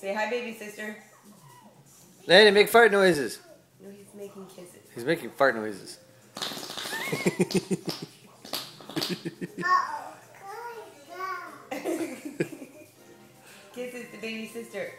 Say hi, baby sister. Landon, make fart noises. No, he's making kisses. He's making fart noises. Kisses to baby sister.